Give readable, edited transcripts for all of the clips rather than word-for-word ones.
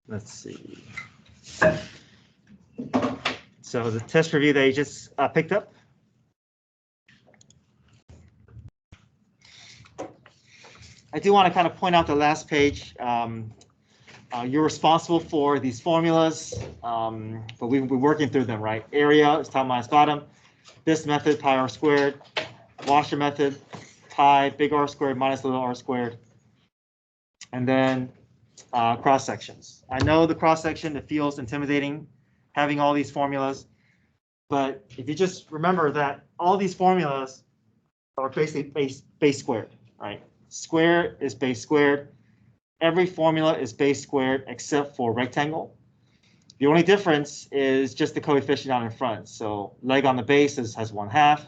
Let's see. So the test review that you just picked up. I do want to kind of point out the last page. You're responsible for these formulas, but we've been working through them, right? Area is top minus bottom. This method, pi r squared. Washer method, pi big R squared minus little r squared. And then cross sections. I know the cross section, it feels intimidating having all these formulas, but if you just remember that all these formulas are basically base squared, right? Square is base squared. Every formula is base squared except for rectangle. The only difference is just the coefficient out in front. So leg on the base has 1/2.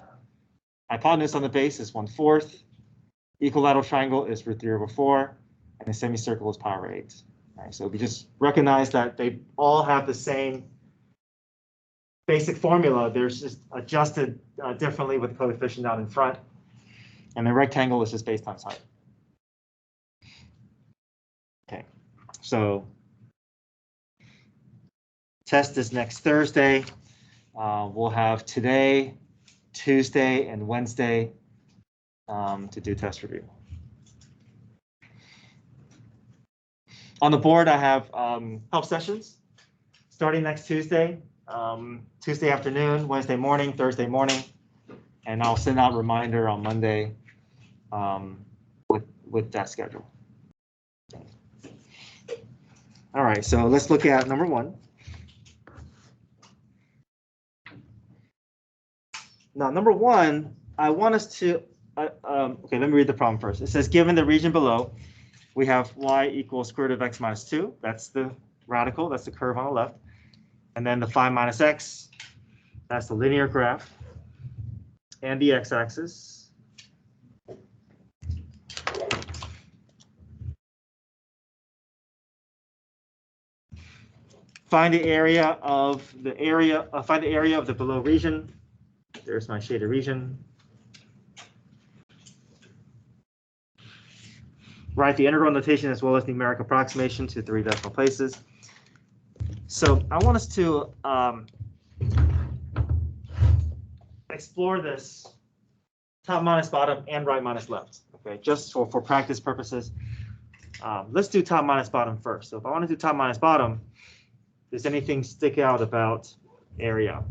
Hypotenuse on the base is 1/4. Equilateral triangle is √3/4. And the semicircle is pi over 8. Right, so we just recognize that they all have the same basic formula. They're just adjusted differently with the coefficient out in front. And the rectangle is just base times height. Okay, so test is next Thursday. We'll have today, Tuesday, and Wednesday to do test review. On the board, I have help sessions starting next Tuesday, Tuesday afternoon, Wednesday morning, Thursday morning, and I'll send out a reminder on Monday with that schedule. All right, so let's look at number 1. Now, number 1, I want us to, okay, let me read the problem first. It says, given the region below, we have y equals square root of x minus 2. That's the radical, that's the curve on the left. And then the phi minus x, that's the linear graph. And the x-axis. Find the area of the below region. There's my shaded region. Write the integral notation as well as numeric approximation to 3 decimal places. So I want us to explore this top minus bottom and right minus left. Okay, just for practice purposes. Let's do top minus bottom first. So if I want to do top minus bottom, does anything stick out about area?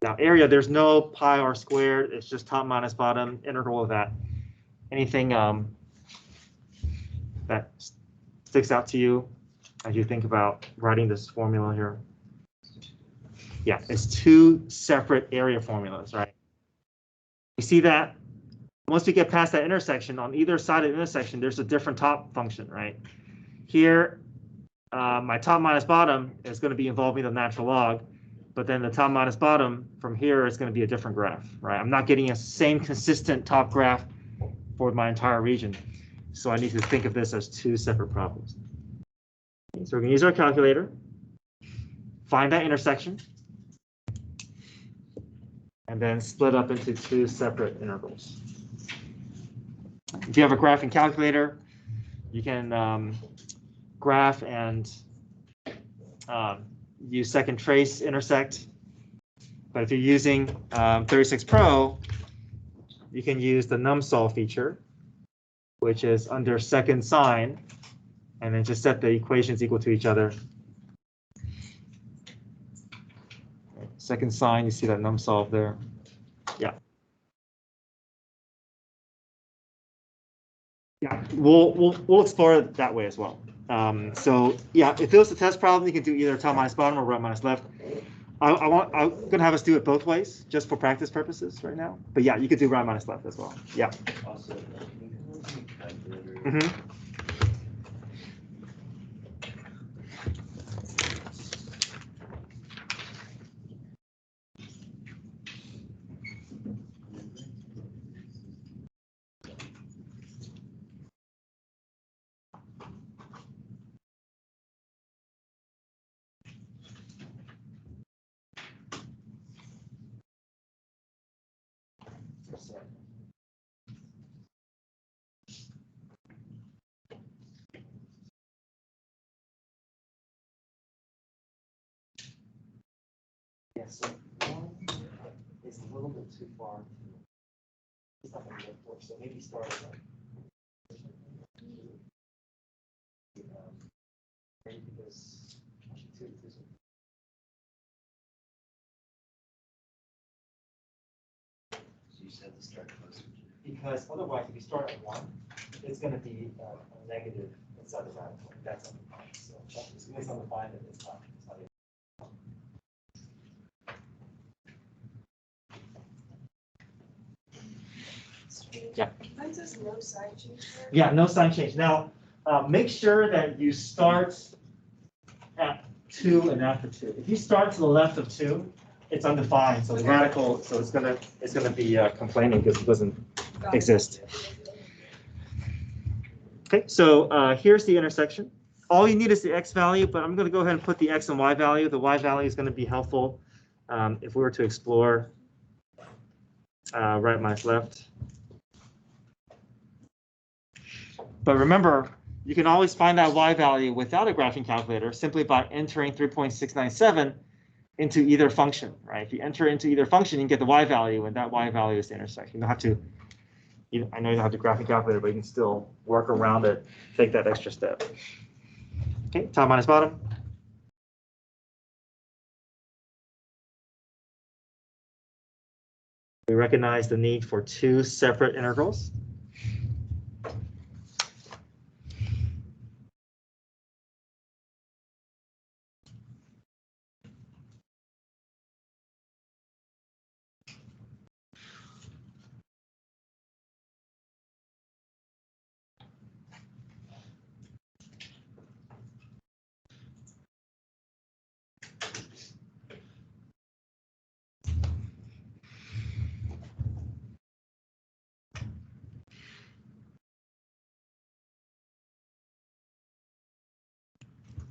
Now area, there's no pi r squared. It's just top minus bottom, integral of that. Anything that sticks out to you as you think about writing this formula here? Yeah, it's 2 separate area formulas, right? You see that once we get past that intersection, on either side of the intersection, there's a different top function, right? Here, my top minus bottom is going to be involving the natural log, but then the top minus bottom from here is going to be a different graph, right? I'm not getting a same consistent top graph for my entire region. So I need to think of this as 2 separate problems. So we're going to use our calculator, find that intersection, and then split up into 2 separate intervals. If you have a graphing calculator, you can graph and use second trace intersect. But if you're using 36 Pro, you can use the numSolve feature, which is under second sign, and then just set the equations equal to each other. Second sign, you see that numSolve there. Yeah. Yeah, we'll explore it that way as well. So yeah, if it was a test problem, you can do either top minus bottom or right minus left. I'm gonna have us do it both ways, just for practice purposes right now. But yeah, you could do right minus left as well. Yeah. Mm-hmm. Yes, so 1 is a little bit too far. It's not going to work for, so maybe start at like. Because actually 2 is. So you said to start closer. Because otherwise, if you start at 1, it's going to be a negative inside the radical. That's undefined. So it's undefined and it's not. Yeah. Mine says no sign change there. Yeah, no sign change. Now, make sure that you start at 2 and after 2. If you start to the left of 2, it's undefined. So the radical, so it's gonna be complaining because it doesn't exist. Okay, so here's the intersection. All you need is the x value, but I'm going to go ahead and put the x and y value. The y value is going to be helpful if we were to explore right minus left. But remember, you can always find that y value without a graphing calculator simply by entering 3.697 into either function, right? If you enter into either function, you can get the y value, and that y value is the intersection. You don't have to. I know you don't have the graphing calculator, but you can still work around it, take that extra step. Okay, top minus bottom. We recognize the need for 2 separate integrals.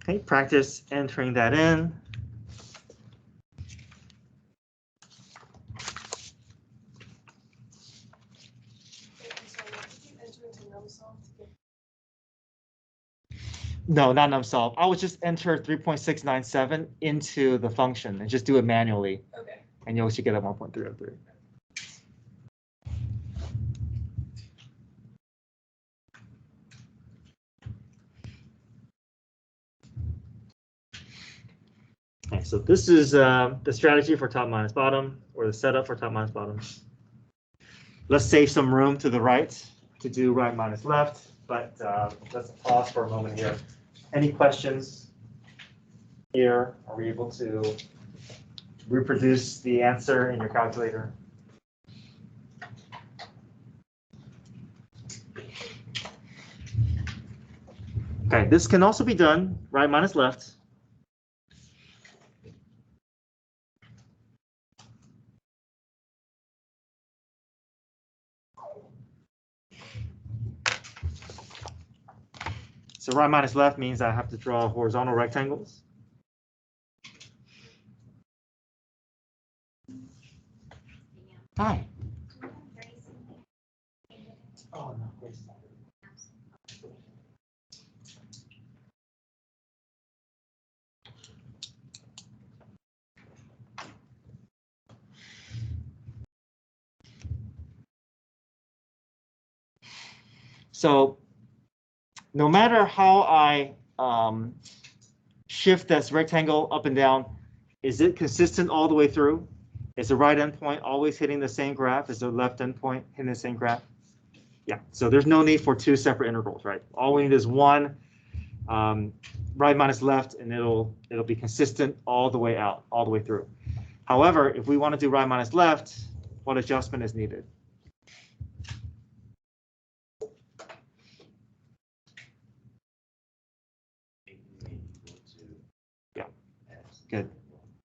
Okay, practice entering that in. No, not numsolve. I would just enter 3.697 into the function and just do it manually. Okay. And you should get a 1.303. Okay, so this is the strategy for top minus bottom, or the setup for top minus bottom. Let's save some room to the right to do right minus left, but let's pause for a moment here. Any questions here? Are we able to reproduce the answer in your calculator? Okay, this can also be done right minus left. So right minus left means I have to draw horizontal rectangles. Hi. Oh, no, Grace. So no matter how I shift this rectangle up and down, is it consistent all the way through? Is the right endpoint always hitting the same graph? Is the left endpoint hitting the same graph? Yeah, so there's no need for 2 separate integrals, right? All we need is one right minus left, and it'll be consistent all the way out, all the way through. However, if we want to do right minus left, what adjustment is needed? Yeah, good.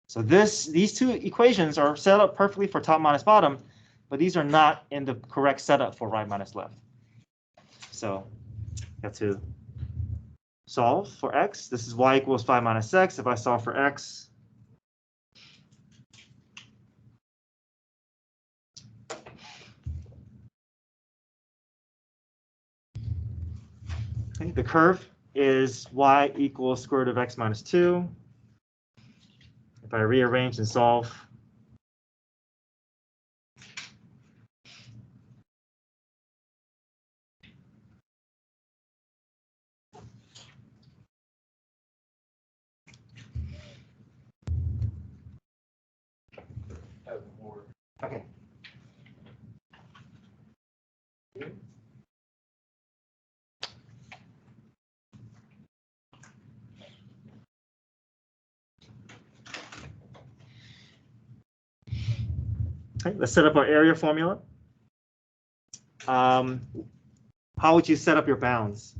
So these 2 equations are set up perfectly for top minus bottom, but these are not in the correct setup for right minus left. So got to solve for x. This is y equals 5 minus x. If I solve for x, okay, the curve is y equals square root of x minus 2. if I rearrange and solve, okay. Okay, let's set up our area formula. How would you set up your bounds?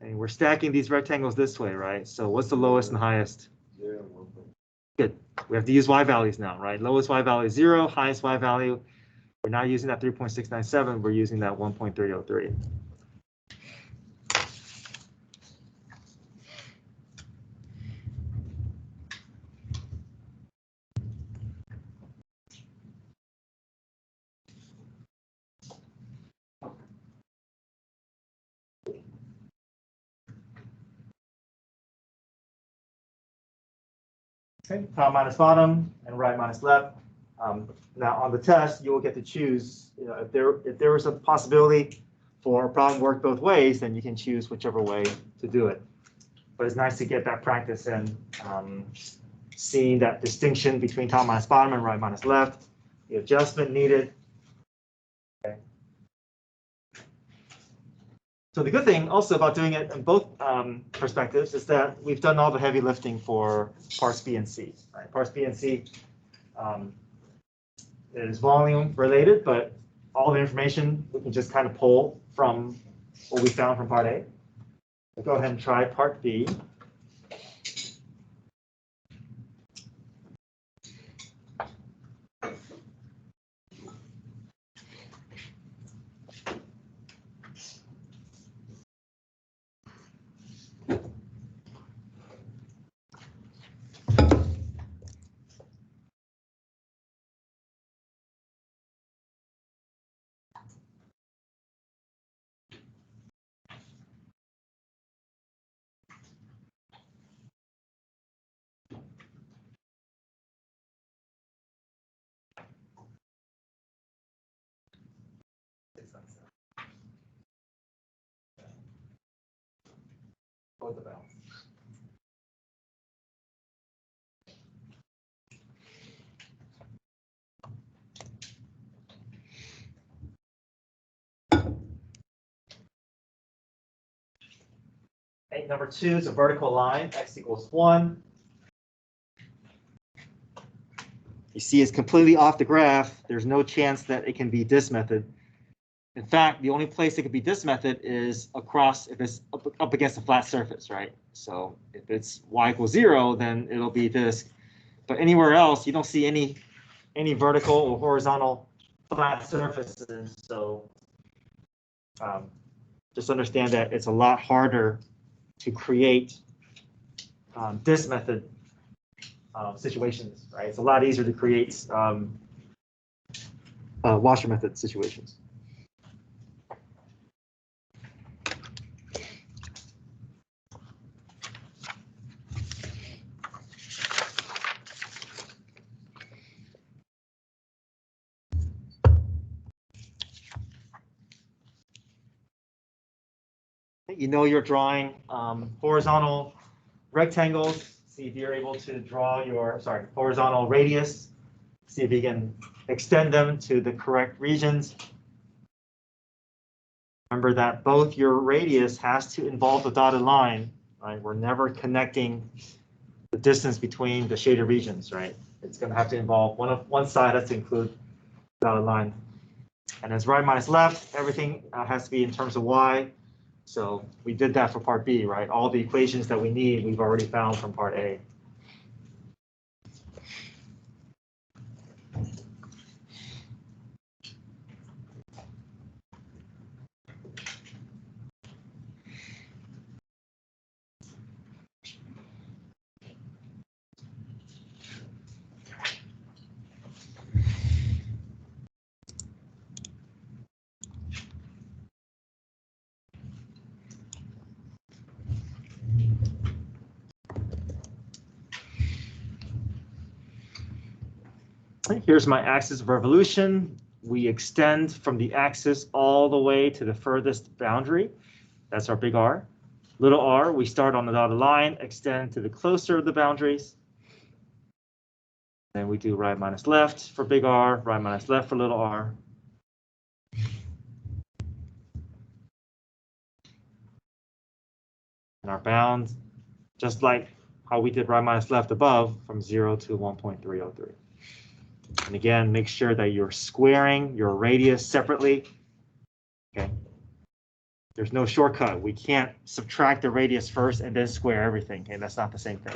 And we're stacking these rectangles this way, right? So what's the lowest and highest? 0, 1. Good. We have to use y values now, right? Lowest y value is 0, highest y value. We're not using that 3.697. We're using that 1.303. Okay, top minus bottom and right minus left. Now on the test, you will get to choose. You know, if there was a possibility for a problem work both ways, then you can choose whichever way to do it. But it's nice to get that practice and seeing that distinction between top minus bottom and right minus left, the adjustment needed. Okay. So the good thing also about doing it in both perspectives is that we've done all the heavy lifting for parts B and C. Right? Parts B and C is volume related, but all the information we can just kind of pull from what we found from part A. So go ahead and try part B. Both of them. Okay, number 2 is a vertical line, x equals 1. You see it's completely off the graph. There's no chance that it can be this method. In fact, the only place it could be this method is across, if it's up against a flat surface, right? So if it's y equals 0, then it'll be this. But anywhere else, you don't see any vertical or horizontal flat surfaces. So just understand that it's a lot harder to create this method situations, right? It's a lot easier to create washer method situations. You know you're drawing horizontal rectangles. See if you're able to draw your, horizontal radius. See if you can extend them to the correct regions. Remember that both your radius has to involve the dotted line, right? We're never connecting the distance between the shaded regions, right? It's going to have to involve one side has to include the dotted line. And as right minus left, everything has to be in terms of y. So we did that for part B, right? All the equations that we need, we've already found from part A. Here's my axis of revolution. We extend from the axis all the way to the furthest boundary. That's our big R. Little r, we start on the dotted line, extend to the closer of the boundaries. Then we do right minus left for big R, right minus left for little r. And our bound, just like how we did right minus left above, from 0 to 1.303. And again, make sure that you're squaring your radius separately. Okay. There's no shortcut. We can't subtract the radius first and then square everything. Okay, that's not the same thing.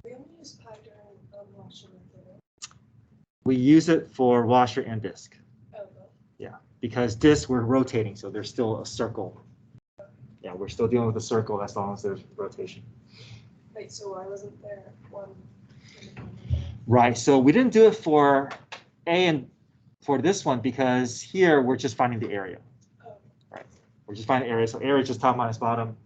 We only use pi during washer method. We use it for washer and disk. Oh, no. Yeah, because disk we're rotating, so there's still a circle. Yeah, we're still dealing with a circle as long as there's rotation. Wait, so I wasn't there one. Right, so we didn't do it for A and for this one because here we're just finding the area. Oh. Right, we're just finding area, so area is just top minus bottom.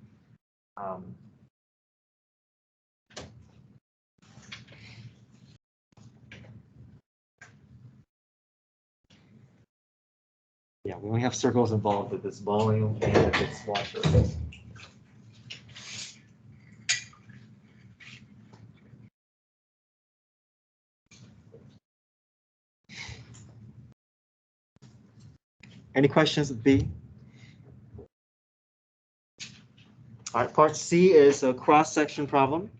Yeah, we only have circles involved if it's volume and if it's washer. Any questions with B? All right, part C is a cross-section problem.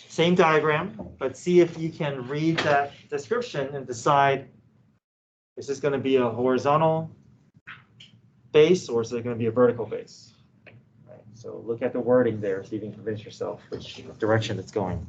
Same diagram, but see if you can read that description and decide, is this going to be a horizontal base or is it going to be a vertical base? Right, so look at the wording there so you can convince yourself which direction it's going.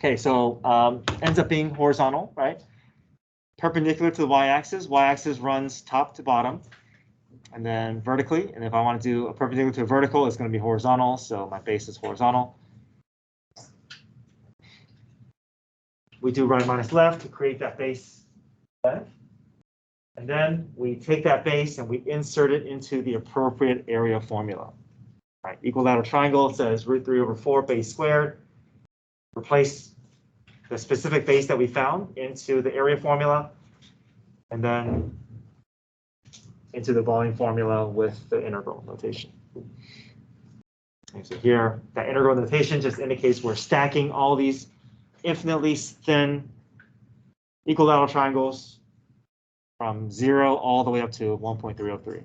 Okay, so ends up being horizontal, right? Perpendicular to the y-axis. Y-axis runs top to bottom, and then vertically. And if I want to do a perpendicular to a vertical, it's going to be horizontal. So my base is horizontal. We do right minus left to create that base length. And then we take that base and we insert it into the appropriate area formula. Right, equilateral triangle says √3/4 base squared. Replace the specific base that we found into the area formula, and then into the volume formula with the integral notation. And so here, that integral notation just indicates we're stacking all these infinitely thin equilateral triangles from 0 all the way up to 1.303.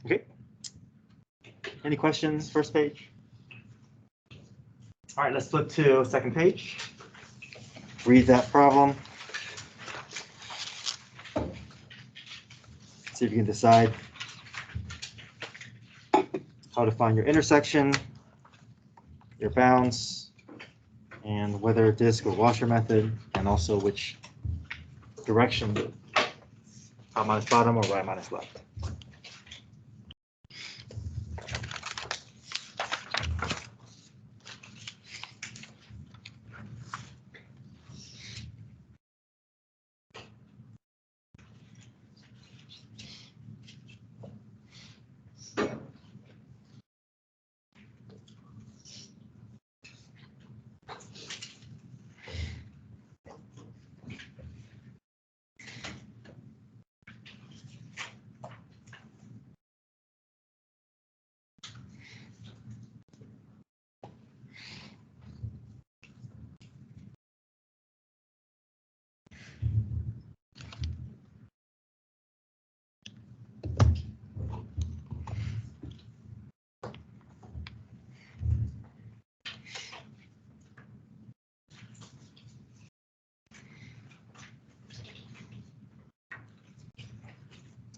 Okay. Any questions, first page? All right, let's flip to second page. Read that problem. See if you can decide how to find your intersection, your bounds, and whether disk or washer method, and also which direction, top minus bottom or right minus left.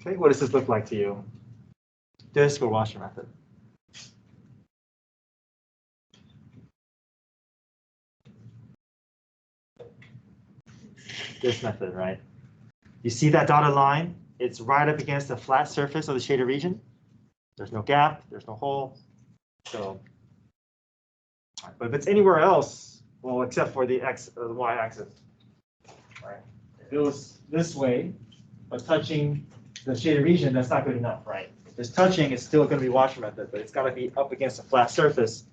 Okay, what does this look like to you? Disk or washer method? This method, right? You see that dotted line? It's right up against the flat surface of the shaded region. There's no gap, there's no hole. So, but if it's anywhere else, well, except for the x or the y-axis, right? If it was this way, but touching the shaded region, that's not good enough, right? If it's touching, it's still going to be washer method, but it's got to be up against a flat surface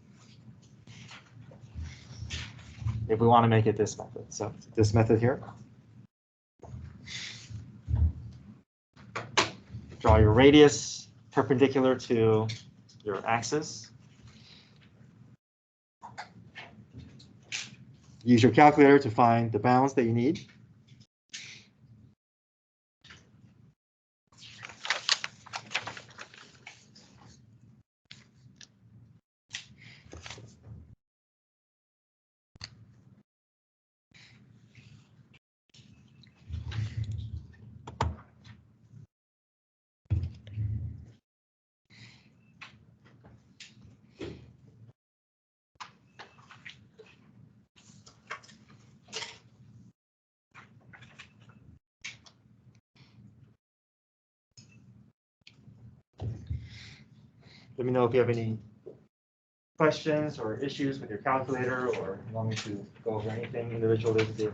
if we want to make it this method. So this method here. Draw your radius perpendicular to your axis. Use your calculator to find the bounds that you need. Let me know if you have any questions or issues with your calculator, or you want me to go over anything individually with you.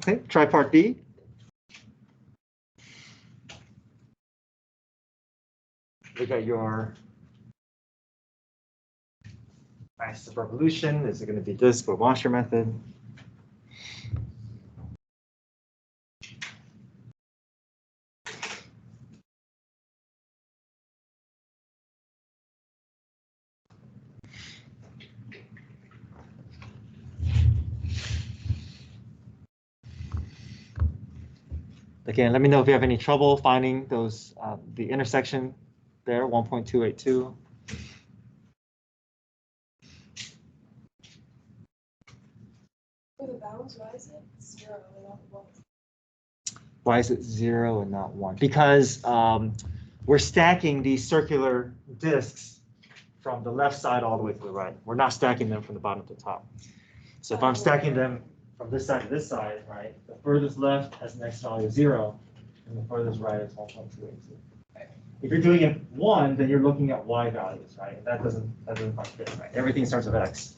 Okay, try part B. Look at your axis of revolution. Is it going to be disk or washer method? Again, let me know if you have any trouble finding those the intersection there, 1.282. For the bounds, why is it 0 and not 1? Why is it 0 and not 1? Because we're stacking these circular disks from the left side all the way to the right. We're not stacking them from the bottom to the top. So if I'm stacking them from this side to this side, right, the furthest left has an x value of 0, and the furthest right is 1.282. If you're doing it 1, then you're looking at y values, right? That doesn't quite fit, right? Everything starts with x.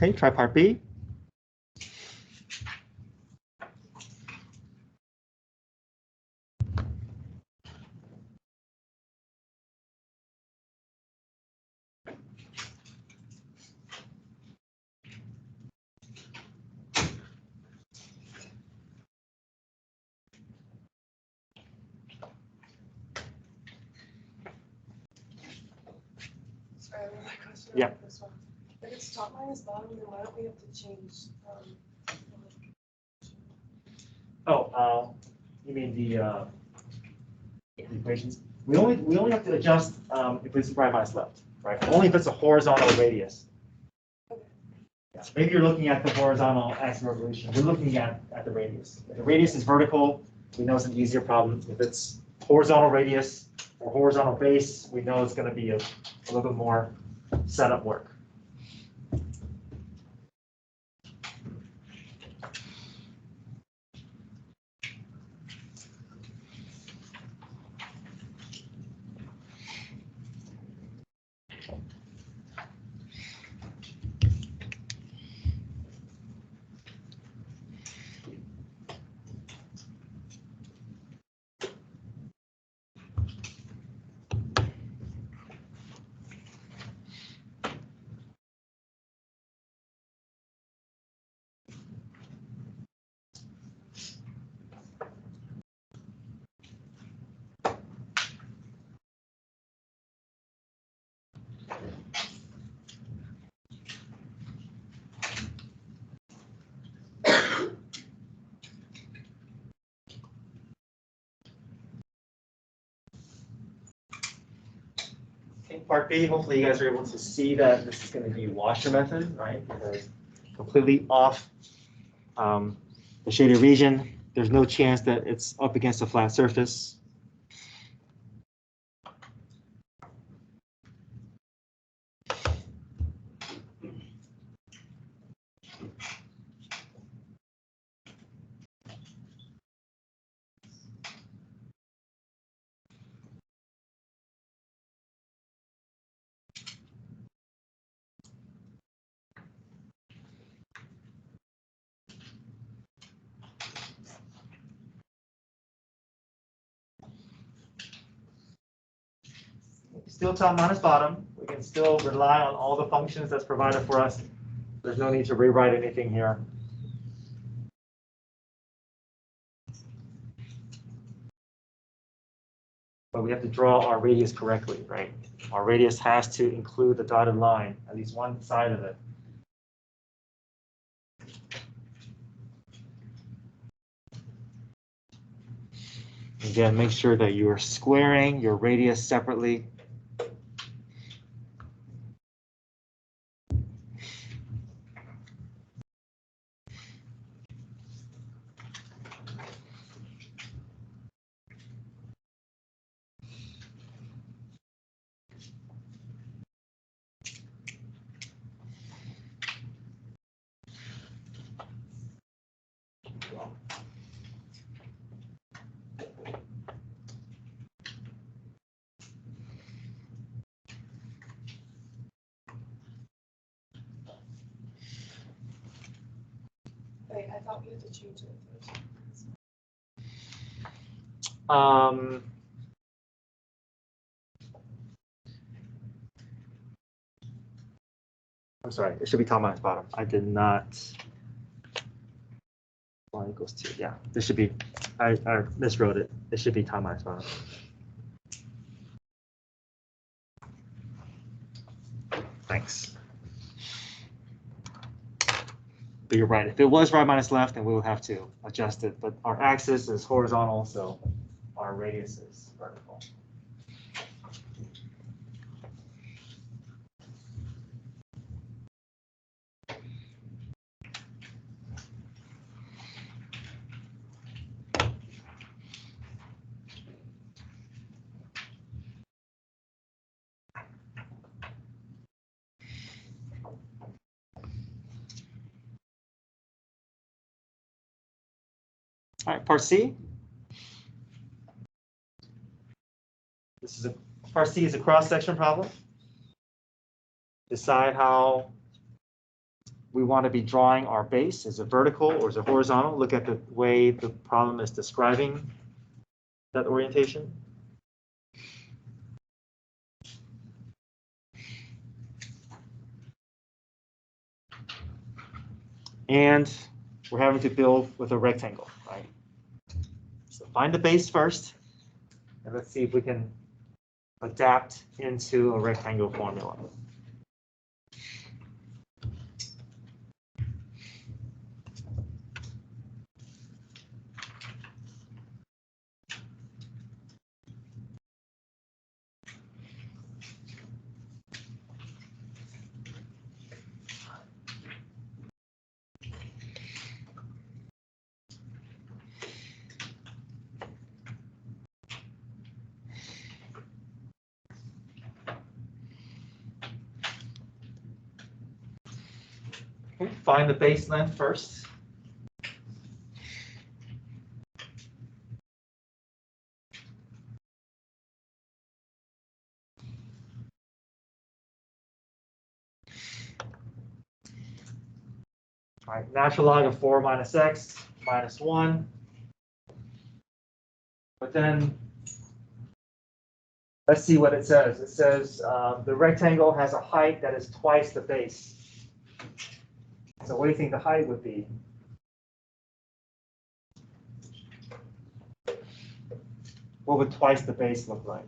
Okay, try part B. Sorry, I have a question Yeah. about this one. If it's top minus bottom, then why don't we have to change, Oh, you mean the equations? We only have to adjust if it's right minus left, right? Only if it's a horizontal radius. Okay. Yeah. Maybe you're looking at the horizontal axis of revolution. We're looking at the radius. If the radius is vertical, we know it's an easier problem. If it's horizontal radius or horizontal base, we know it's going to be a little bit more setup work. Part B, hopefully you guys are able to see that this is going to be washer method, right? Because completely off the shaded region. There's no chance that it's up against a flat surface. Still top minus bottom. We can still rely on all the functions that's provided for us. There's no need to rewrite anything here. But we have to draw our radius correctly, right? Our radius has to include the dotted line, at least one side of it. Again, make sure that you are squaring your radius separately. wait, I thought we had to change it first. I'm sorry, it should be top minus bottom. I did not. Y equals 2. Yeah, this should be, I miswrote it. It should be tau minus bottom. Thanks. But you're right. If it was right minus left, then we would have to adjust it. But our axis is horizontal, so our radius is vertical. All right, part C. Part C is a cross-section problem. Decide how we want to be drawing our base. Is it vertical or is it horizontal? Look at the way the problem is describing that orientation. And we're having to build with a rectangle, right? So find the base first, and let's see if we can adapt into a rectangle formula. Okay, find the base length first. All right, natural log of 4 minus x minus 1. But then let's see what it says. It says the rectangle has a height that is twice the base. So what do you think the height would be? What would twice the base look like?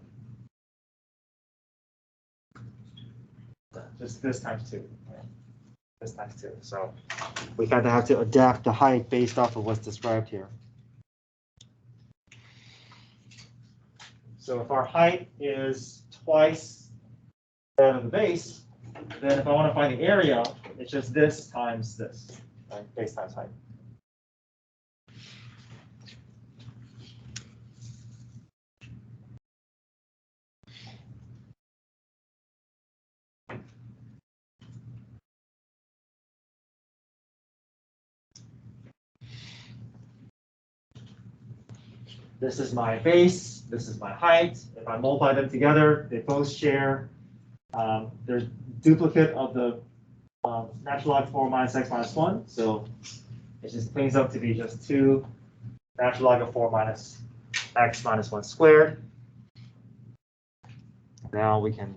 Just this times 2. Right? This times 2. So we kind of have to adapt the height based off of what's described here. So if our height is twice that of the base, then if I want to find the area, it's just this times this, right? Base times height. This is my base, this is my height. If I multiply them together, they both share. There's duplicate of the natural log 4 minus x minus 1. So it just cleans up to be just 2 natural log of 4 minus x minus 1 squared. Now we can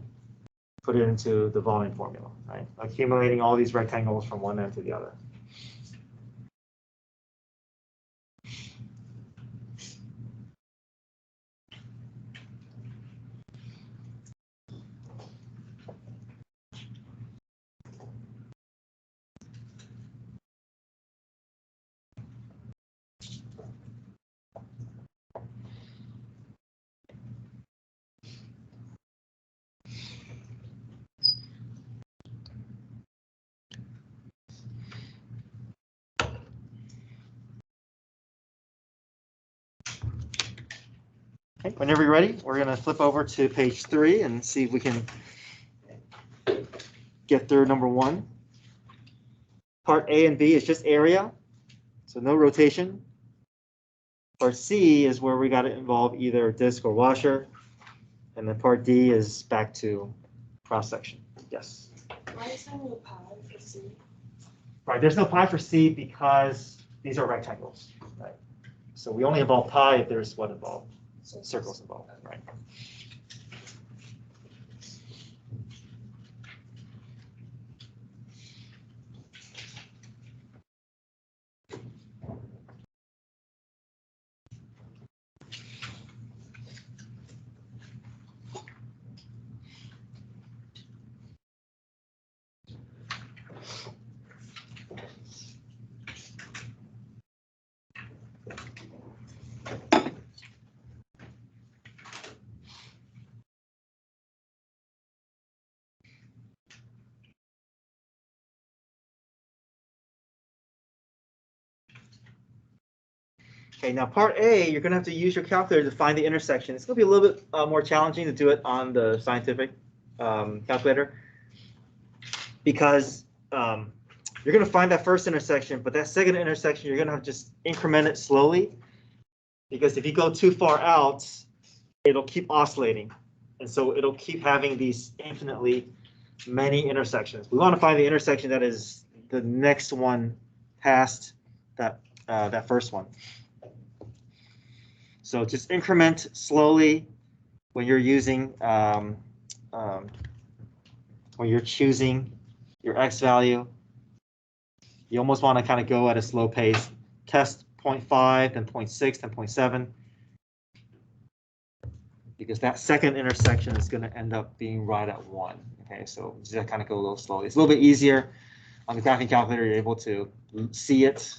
put it into the volume formula, right? Accumulating all these rectangles from one end to the other. Okay, whenever you're ready, we're going to flip over to page 3 and see if we can get through number 1. Part A and B is just area, so no rotation. Part C is where we got to involve either disc or washer. And then part D is back to cross section. Yes. Why is there no pi for C? Right, there's no pi for C because these are rectangles, right? So we only involve pi if there's what involved? Circles involved, right? Okay, now part A, you're gonna have to use your calculator to find the intersection. It's gonna be a little bit more challenging to do it on the scientific calculator because you're gonna find that first intersection, but that second intersection, you're gonna have to just increment it slowly because if you go too far out, it'll keep oscillating. And so it'll keep having these infinitely many intersections. We want to find the intersection that is the next one past that first one. So just increment slowly when you're using, when you're choosing your X value. You almost want to kind of go at a slow pace. Test 0.5, then 0.6, then 0.7. Because that second intersection is going to end up being right at 1. Okay, so just kind of go a little slowly. It's a little bit easier on the graphing calculator. You're able to see it.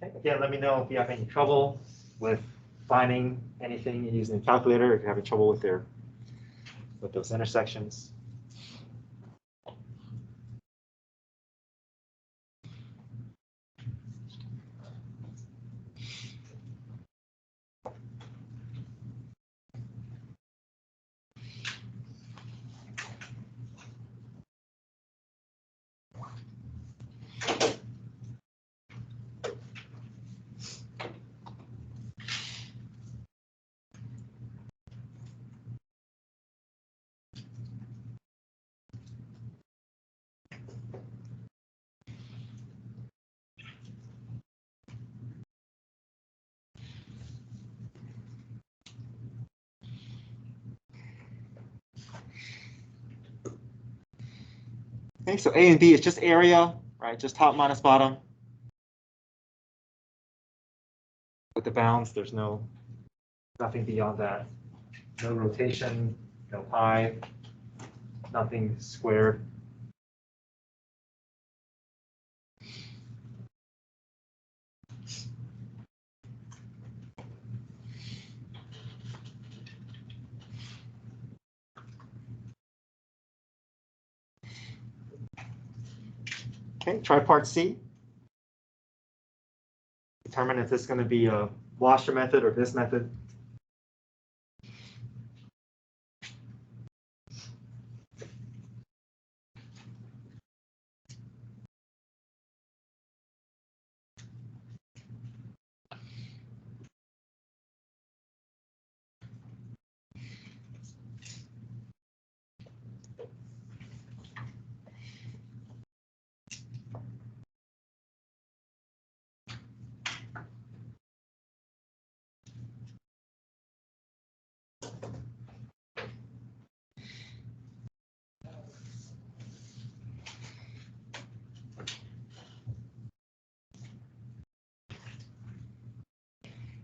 Okay. Again, let me know if you have any trouble with finding anything using the calculator, if you're having trouble with those intersections. Okay, so A and B is just area, right? Just top minus bottom. With the bounds, there's nothing beyond that. No rotation, no pi, nothing squared. Okay, try part C. Determine if this is going to be a washer method or this method.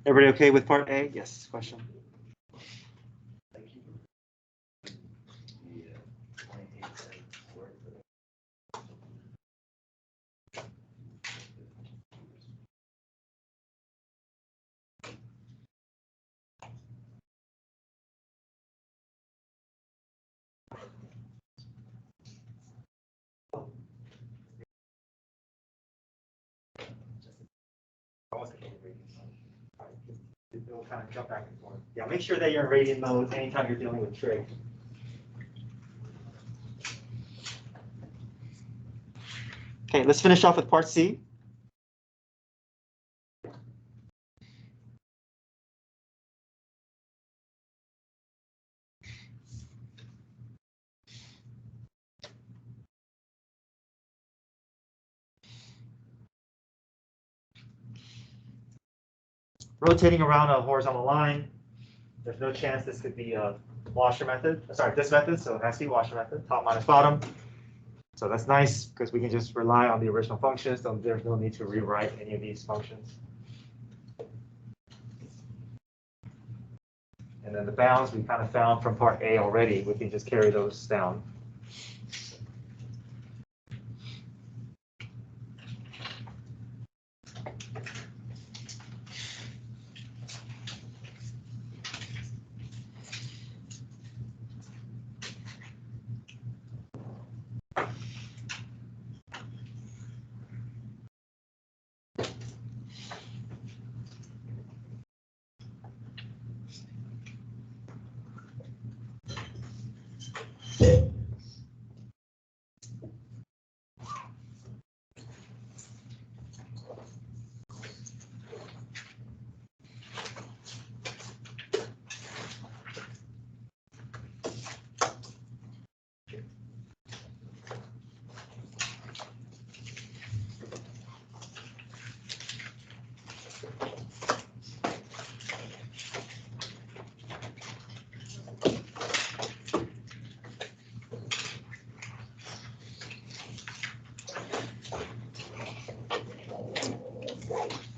Everybody okay with part A? Yes, question. Thank you. The 28-cent word for that. It'll kind of jump back and forth. Yeah, make sure that you're in radian mode anytime you're dealing with trig. Okay, let's finish off with part C. Rotating around a horizontal line. There's no chance this could be a washer method, sorry, this method, so it has to be washer method, top minus bottom. So that's nice because we can just rely on the original functions, so there's no need to rewrite any of these functions. And then the bounds we kind of found from part A already, we can just carry those down.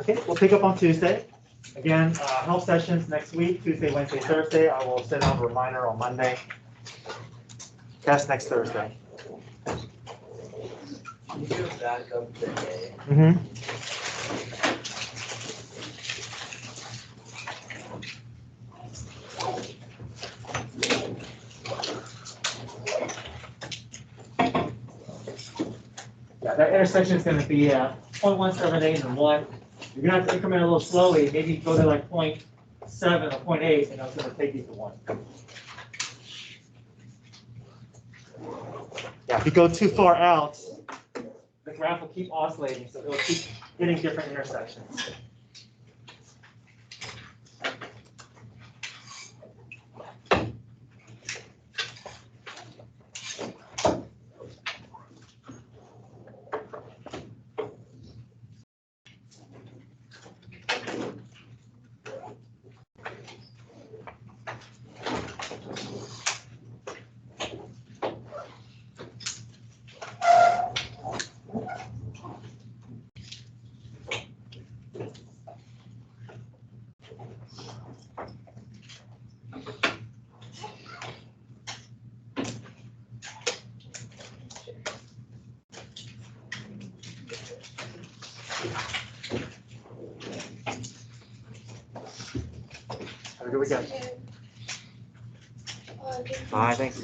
Okay, we'll pick up on Tuesday. Again, help sessions next week, Tuesday, Wednesday, Thursday. I will send out a reminder on Monday. Test next Thursday. Can you go back up to A? Mm-hmm. Yeah, that intersection is going to be 0.178 and 1. You're going to have to increment a little slowly. Maybe go to like 0.7 or 0.8, and it's going to take you to 1. Yeah, if you go too far out, the graph will keep oscillating, so it'll keep hitting different intersections. Have a good weekend. Thank you. Bye, thanks.